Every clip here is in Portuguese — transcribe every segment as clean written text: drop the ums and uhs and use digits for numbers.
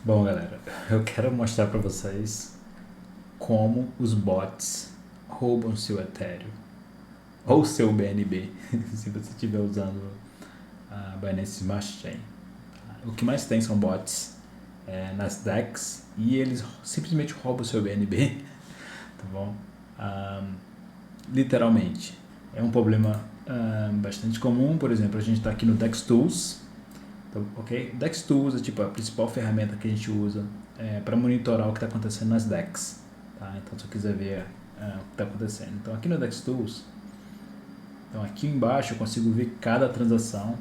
Bom, galera, eu quero mostrar para vocês como os bots roubam seu Ethereum ou seu BNB, se você estiver usando a Binance Smart Chain. O que mais tem são bots nas DEX e eles simplesmente roubam seu BNB, tá bom? Ah, literalmente. É um problema bastante comum. Por exemplo, a gente está aqui no DEX Tools. Então, ok? DEX Tools é tipo a principal ferramenta que a gente usa para monitorar o que está acontecendo nas DEX. Tá? Então, se eu quiser ver o que está acontecendo. Então, aqui no DEX Tools, então aqui embaixo eu consigo ver cada transação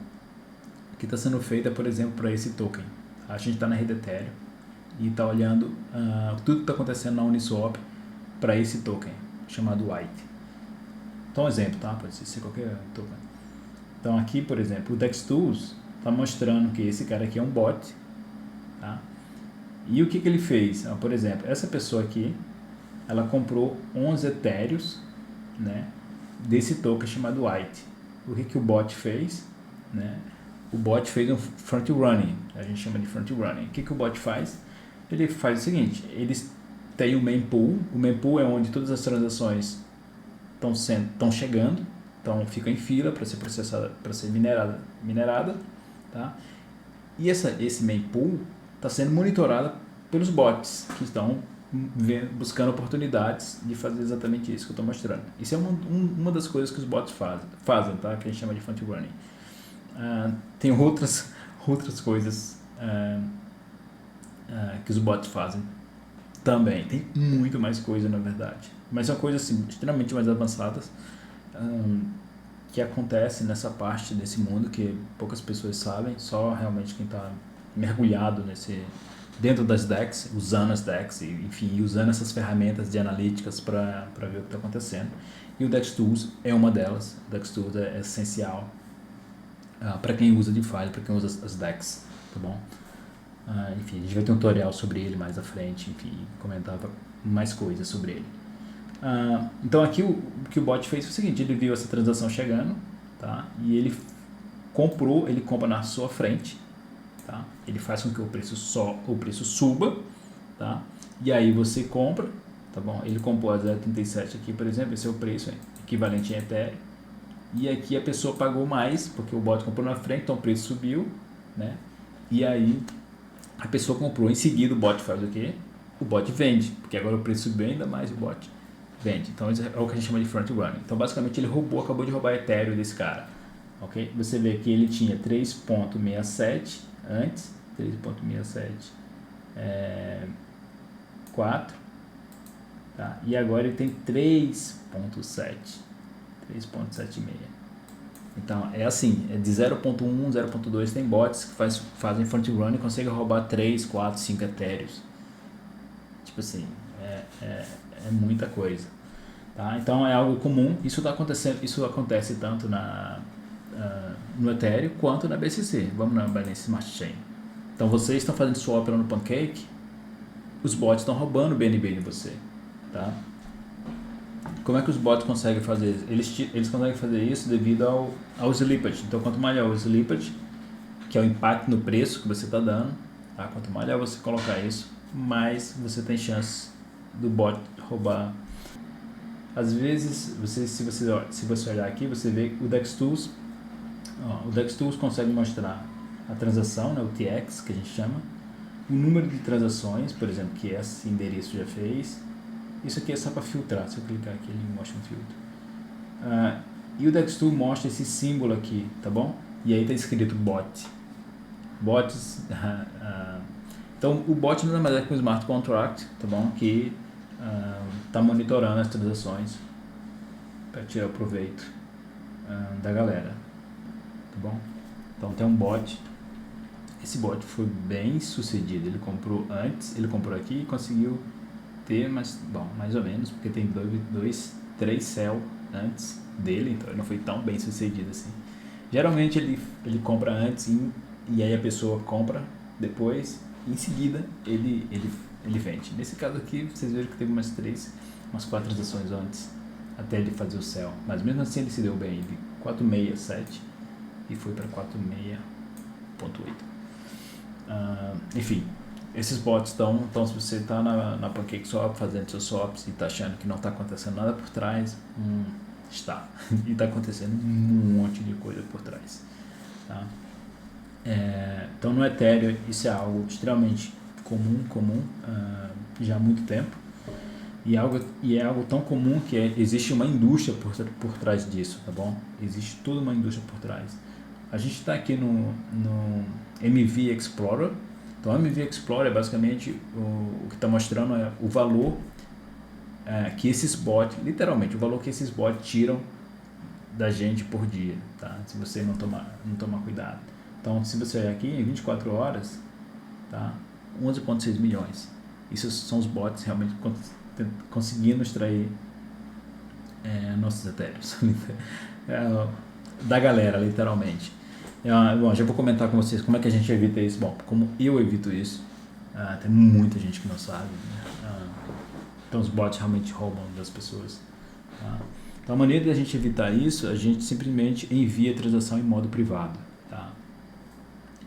que está sendo feita, por exemplo, para esse token. A gente está na rede Ethereum e está olhando tudo que está acontecendo na Uniswap para esse token, chamado White. Então, um exemplo, tá? Pode ser qualquer token. Então, aqui, por exemplo, o DEX Tools está mostrando que esse cara aqui é um bot, tá? E o que ele fez? Por exemplo, essa pessoa aqui, ela comprou 11 etéreos, né, desse token chamado White. O que o bot fez? Né? O bot fez um front running, a gente chama de front running. O que o bot faz? Ele faz o seguinte, eles têm o mempool. O mempool é onde todas as transações estão chegando, então fica em fila para ser processada, para ser minerada, tá? E esse mempool está sendo monitorado pelos bots que estão buscando oportunidades de fazer exatamente isso que eu estou mostrando. Isso é uma das coisas que os bots fazem, tá? Que a gente chama de front running. Tem outras coisas que os bots fazem também. Tem muito mais coisa, na verdade. Mas são coisas assim, extremamente mais avançadas que acontecem nessa parte desse mundo que poucas pessoas sabem, só realmente quem está mergulhado dentro das DEX, usando as DEX, enfim, usando essas ferramentas de analíticas para ver o que está acontecendo. E o DEX Tools é uma delas. O DEX Tools é essencial para quem usa DeFi, para quem usa as DEX, tá bom? Enfim, a gente vai ter um tutorial sobre ele mais à frente, enfim, comentava mais coisas sobre ele. Então aqui o que o bot fez foi o seguinte, ele viu essa transação chegando, tá? E ele compra na sua frente, tá? Ele faz com que o preço suba, tá? E aí você compra, tá bom? Ele comprou a 0,37 aqui, por exemplo, esse é o preço equivalente em Ethereum. E aqui a pessoa pagou mais, porque o bot comprou na frente, então o preço subiu, né? E aí a pessoa comprou, em seguida o bot faz o quê? O bot vende, porque agora o preço subiu ainda mais, o bot vende. Então isso é o que a gente chama de front running. Então basicamente ele acabou de roubar Ethereum desse cara. Ok? Você vê que ele tinha 3.67 antes, 3.67 4, tá? E agora ele tem 3.7, 3.76. Então é assim, é de 0.1, 0.2 tem bots que fazem front run e conseguem roubar 3, 4, 5 etéreos. Tipo assim, é muita coisa. Tá? Então é algo comum, isso acontece tanto no Ethereum quanto na BSC. Vamos na Binance Smart Chain. Então vocês estão fazendo swap no Pancake, os bots estão roubando o BNB de você. Tá? Como é que os bots conseguem fazer isso? Eles conseguem fazer isso devido ao slippage. Então quanto maior o slippage, que é o impacto no preço que você está dando, tá? Quanto maior você colocar isso, mais você tem chance do bot roubar. Às vezes, se você olhar aqui, você vê o DEX Tools. O DEX Tools consegue mostrar a transação, né, o TX, que a gente chama, o número de transações, por exemplo, que esse endereço já fez. Isso aqui é só para filtrar. Se eu clicar aqui, ele mostra um filtro. E o DEX Tools mostra esse símbolo aqui, tá bom? E aí está escrito bot. Bots. Então, o bot nada mais é que um smart contract, tá bom? Que está monitorando as transações para tirar o proveito da galera, tá bom? Então tem um bot. Esse bot foi bem sucedido. Ele comprou aqui e conseguiu ter, mas bom, mais ou menos, porque tem 3 sell antes dele, então ele não foi tão bem sucedido assim. Geralmente ele compra antes e aí a pessoa compra depois, e em seguida ele vende. Nesse caso aqui, vocês viram que teve umas 4 transações antes, até ele fazer o sell. Mas mesmo assim ele se deu bem, de 467 e foi para 46.8. Enfim, esses bots estão, então se você está na PancakeSwap fazendo seus swaps e está achando que não está acontecendo nada por trás, está. E está acontecendo um monte de coisa por trás. Tá? Então no Ethereum isso é algo extremamente comum já há muito tempo. E é algo tão comum que existe uma indústria por trás disso, tá bom? Existe toda uma indústria por trás. A gente está aqui no MV Explorer. Então, o MV Explorer é basicamente o que está mostrando o valor que esses bots, literalmente, o valor que esses bots tiram da gente por dia, tá? Se você não tomar cuidado. Então, se você olhar aqui, em 24 horas, tá? 11,6 milhões. Isso são os bots realmente conseguindo extrair nossos etéreos da galera, literalmente. Bom, já vou comentar com vocês como é que a gente evita isso. Bom, como eu evito isso, tem muita gente que não sabe, né? Então os bots realmente roubam das pessoas. Tá? Então a maneira de a gente evitar isso, a gente simplesmente envia a transação em modo privado. Tá?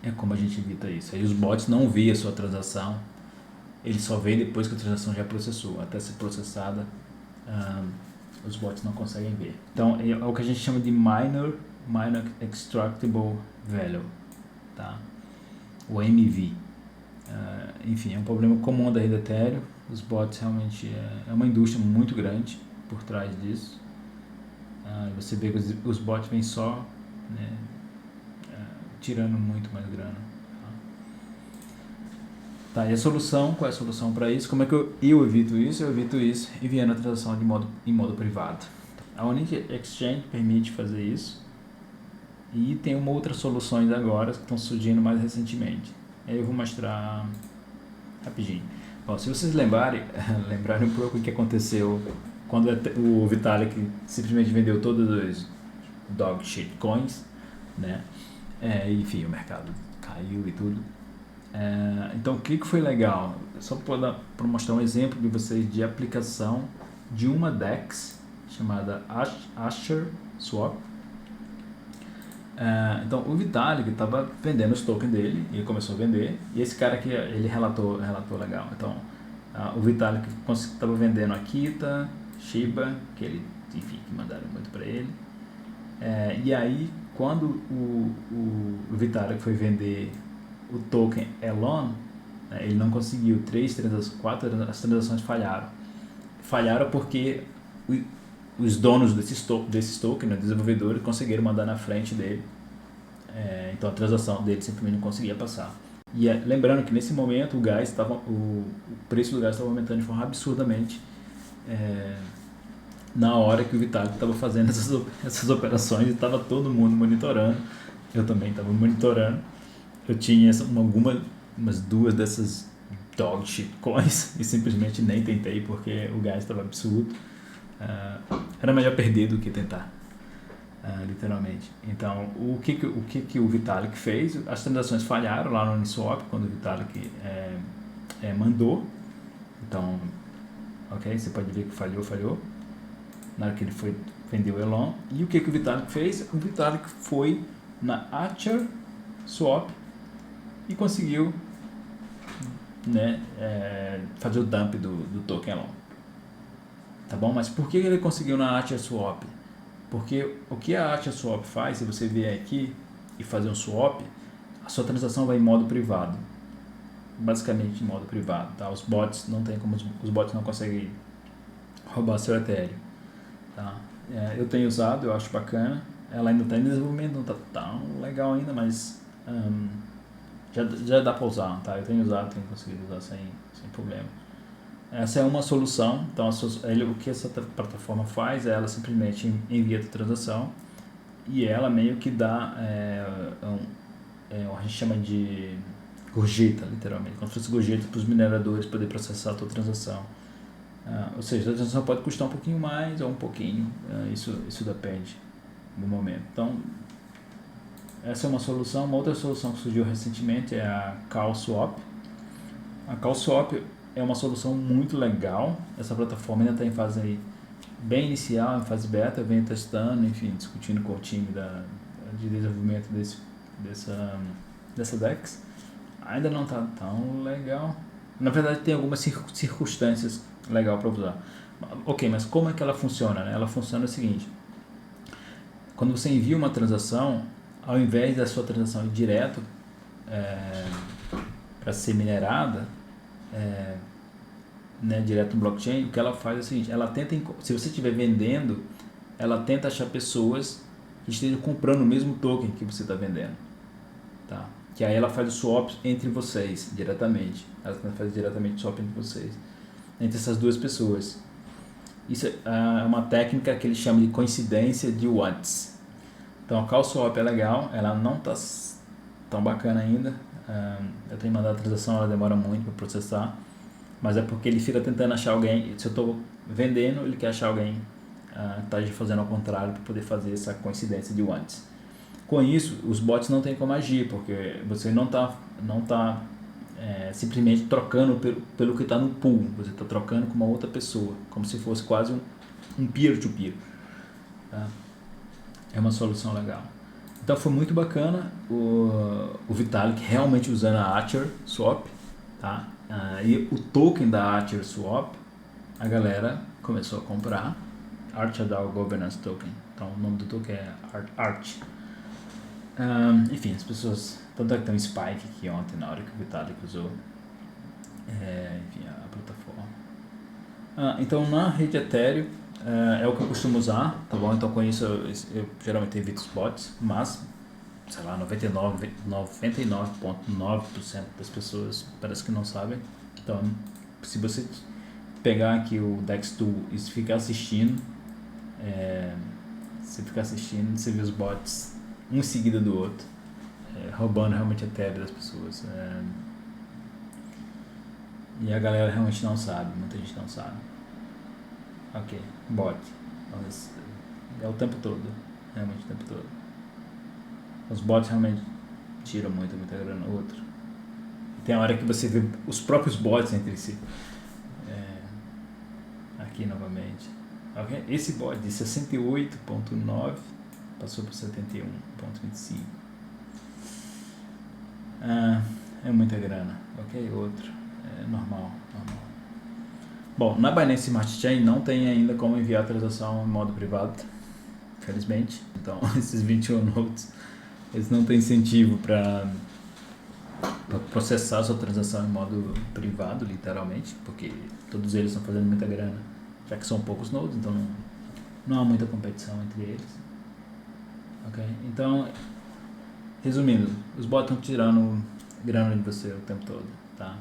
É como a gente evita isso. Aí os bots não veem a sua transação, ele só vê depois que a transação já processou. Até ser processada, os bots não conseguem ver. Então é o que a gente chama de Minor Extractable Value, tá? O MV. Enfim, é um problema comum da rede Ethereum. Os bots realmente é uma indústria muito grande por trás disso. Você vê que os bots vêm só, né, tirando muito mais grana. Tá, e a solução, qual é a solução para isso? Como é que eu evito isso? Eu evito isso enviando a transação em modo privado. A Unique Exchange permite fazer isso. E tem uma outra soluções agora que estão surgindo mais recentemente. Aí eu vou mostrar rapidinho. Bom, se vocês lembrarem um pouco o que aconteceu quando o Vitalik simplesmente vendeu todos os dog shit coins, né? Enfim, o mercado caiu e tudo. Então, o que foi legal? Só para mostrar um exemplo de vocês de aplicação de uma DEX chamada Asher Swap. Então, o Vitalik estava vendendo os tokens dele, e ele começou a vender, e esse cara aqui, ele relatou legal. Então, o Vitalik estava vendendo a Kita, Shiba, que mandaram muito para ele. E aí, quando o Vitalik foi vender o token Elon, ele não conseguiu, 4 transações falharam. Falharam porque os donos desses tokens, né, desenvolvedores, conseguiram mandar na frente dele. Então a transação dele simplesmente não conseguia passar. E lembrando que nesse momento o preço do gás estava aumentando de forma absurdamente na hora que o Vitalik estava fazendo essas operações, e estava todo mundo monitorando. Eu também estava monitorando. Eu tinha umas 2 dessas dog shit coins e simplesmente nem tentei porque o gás estava absurdo. Era melhor perder do que tentar, literalmente. Então, o que o Vitalik fez? As transações falharam lá no Uniswap quando o Vitalik mandou. Então, ok, você pode ver que falhou na hora que ele foi vender o Elon. E o que o Vitalik fez? O Vitalik foi na Asher Swap e conseguiu, né, fazer o dump do token Elon. Tá bom? Mas por que ele conseguiu na Asher Swap? Porque o que a Asher Swap faz, se você vier aqui e fazer um swap, a sua transação vai em modo privado. Basicamente em modo privado, tá? Os bots não conseguem roubar seu Ethereum, tá? Eu tenho usado, eu acho bacana. Ela ainda está em desenvolvimento, não está tão legal ainda, mas já dá para usar, tá? Eu tenho usado, tenho conseguido usar sem problema. Essa é uma solução. Então, o que essa plataforma faz é ela simplesmente envia a transação e ela meio que dá a gente chama de gorjeta, literalmente, como se fosse gorjeta para os mineradores poderem processar a tua transação. Ou seja, a transação pode custar um pouquinho mais ou um pouquinho, isso depende do momento. Então, essa é uma solução. Uma outra solução que surgiu recentemente é a CalSwap. A CalSwap é uma solução muito legal. Essa plataforma ainda está em fase aí bem inicial, em fase beta. Eu venho testando, enfim, discutindo com o time de desenvolvimento dessa DEX. ainda não tá tão legal. Na verdade tem algumas circunstâncias legal para usar. Ok, mas como é que ela funciona, né? Ela funciona o seguinte: quando você envia uma transação, ao invés da sua transação ir direto para ser minerada, né, direto no blockchain, o que ela faz é o seguinte: ela tenta, se você estiver vendendo, ela tenta achar pessoas que estejam comprando o mesmo token que você está vendendo, tá? Que aí ela faz o swap entre vocês diretamente. Ela faz diretamente o swap entre vocês, entre essas duas pessoas. Isso é uma técnica que eles chamam de coincidência de Watts. Então a call swap é legal, ela não está tão bacana ainda. Eu tenho mandado a transação, ela demora muito para processar, mas é porque ele fica tentando achar alguém. Se eu estou vendendo, ele quer achar alguém que está fazendo ao contrário para poder fazer essa coincidência de Watts. Com isso, os bots não tem como agir, porque você não tá simplesmente trocando pelo que está no pool, você está trocando com uma outra pessoa, como se fosse quase um peer-to-peer. Tá? É uma solução legal. Então foi muito bacana o Vitalik realmente usando a Archer Swap, tá? E o token da Archer Swap, a galera começou a comprar. Archer DAO Governance Token, então o nome do token é ARCH. Enfim, as pessoas, tanto é que tem um spike aqui ontem na hora que o Vitalik usou enfim, a plataforma. Então na rede Ethereum é o que eu costumo usar, tá bom? Então com isso eu geralmente evito os bots, mas sei lá, 99,9% das pessoas parece que não sabem. Então se você pegar aqui o DEX Tool e ficar assistindo, você vê os bots um em seguida do outro, roubando realmente a Ethereum das pessoas. E a galera realmente não sabe, muita gente não sabe. Ok, bot. É o tempo todo, realmente o tempo todo. Os bots realmente tiram muita grana no outro. Tem a hora que você vê os próprios bots entre si. Aqui novamente. Okay? Esse bot de 68.9 passou para 71.25. É muita grana. Ok, outro. Normal. Bom, na Binance Smart Chain não tem ainda como enviar a transação em modo privado, felizmente. Então, esses 21 nodes, eles não têm incentivo para processar a sua transação em modo privado, literalmente, porque todos eles estão fazendo muita grana, já que são poucos nodes, então não há muita competição entre eles. Ok? Então, resumindo, os bots estão tirando grana de você o tempo todo, tá?